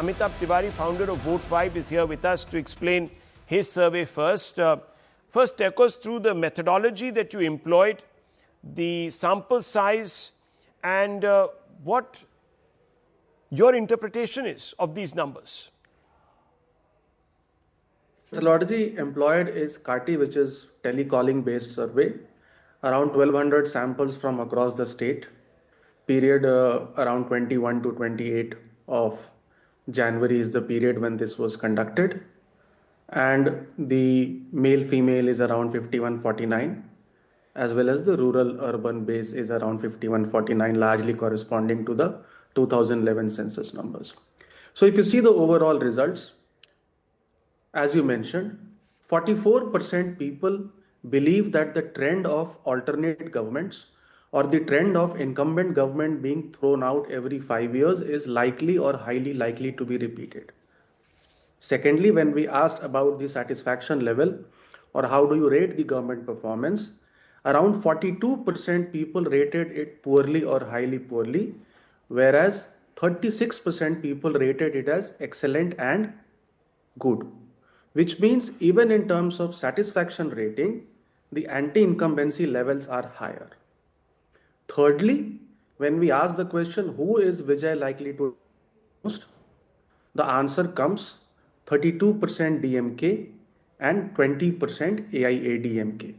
Amitabh Tiwari, founder of VoteVibe, is here with us to explain his survey first. First, take us through the methodology that you employed, the sample size, and what your interpretation is of these numbers. Methodology employed is CARTI, which is telecalling based survey, around 1200 samples from across the state, period around 21 to 28 of January is the period when this was conducted, and the male female is around 5149, as well as the rural urban base is around 5149, largely corresponding to the 2011 census numbers. So if you see the overall results, as you mentioned, 44% people believe that the trend of alternate governments or the trend of incumbent government being thrown out every 5 years is likely or highly likely to be repeated. Secondly, when we asked about the satisfaction level or how do you rate the government performance, around 42% people rated it poorly or highly poorly, whereas 36% people rated it as excellent and good. Which means even in terms of satisfaction rating, the anti-incumbency levels are higher. Thirdly, when we ask the question, who is Vijay likely to most, the answer comes 32% DMK and 20% AIADMK.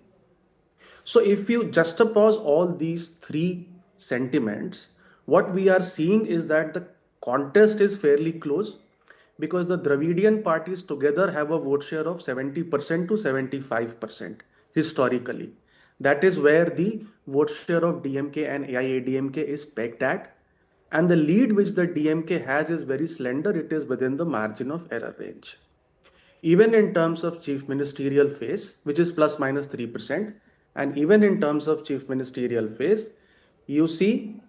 So if you juxtapose all these three sentiments, what we are seeing is that the contest is fairly close, because the Dravidian parties together have a vote share of 70% to 75% historically. That is where the vote share of DMK and AIADMK is pegged at. And the lead which the DMK has is very slender. It is within the margin of error range. Even in terms of chief ministerial phase, which is plus minus 3%, and even in terms of chief ministerial phase, you see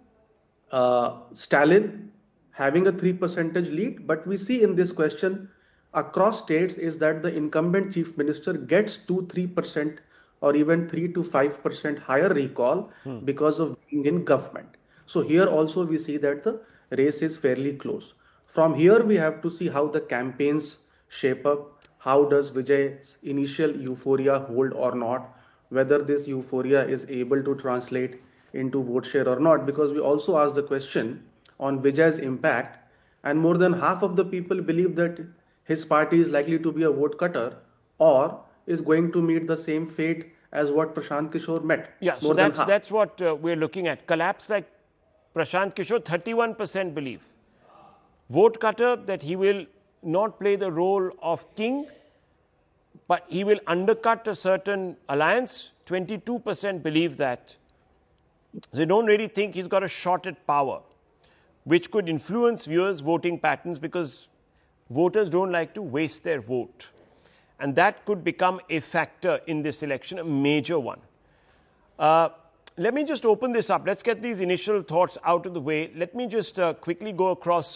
Stalin having a 3% lead, but we see in this question across states is that the incumbent chief minister gets 2-3% or even 3 to 5% higher recall because of being in government. So here also we see that the race is fairly close. From here we have to see how the campaigns shape up, how does Vijay's initial euphoria hold or not, whether this euphoria is able to translate into vote share or not, because we also ask the question on Vijay's impact, and more than half of the people believe that his party is likely to be a vote cutter or is going to meet the same fate as what Prashant Kishore met. Yeah, so that's what we're looking at. Collapse like Prashant Kishore, 31% believe. Vote cutter, that he will not play the role of king, but he will undercut a certain alliance. 22% believe that. They don't really think he's got a shot at power, which could influence viewers' voting patterns, because voters don't like to waste their vote. And that could become a factor in this election, a major one. Let me just open this up. Let's get these initial thoughts out of the way. Let me just quickly go across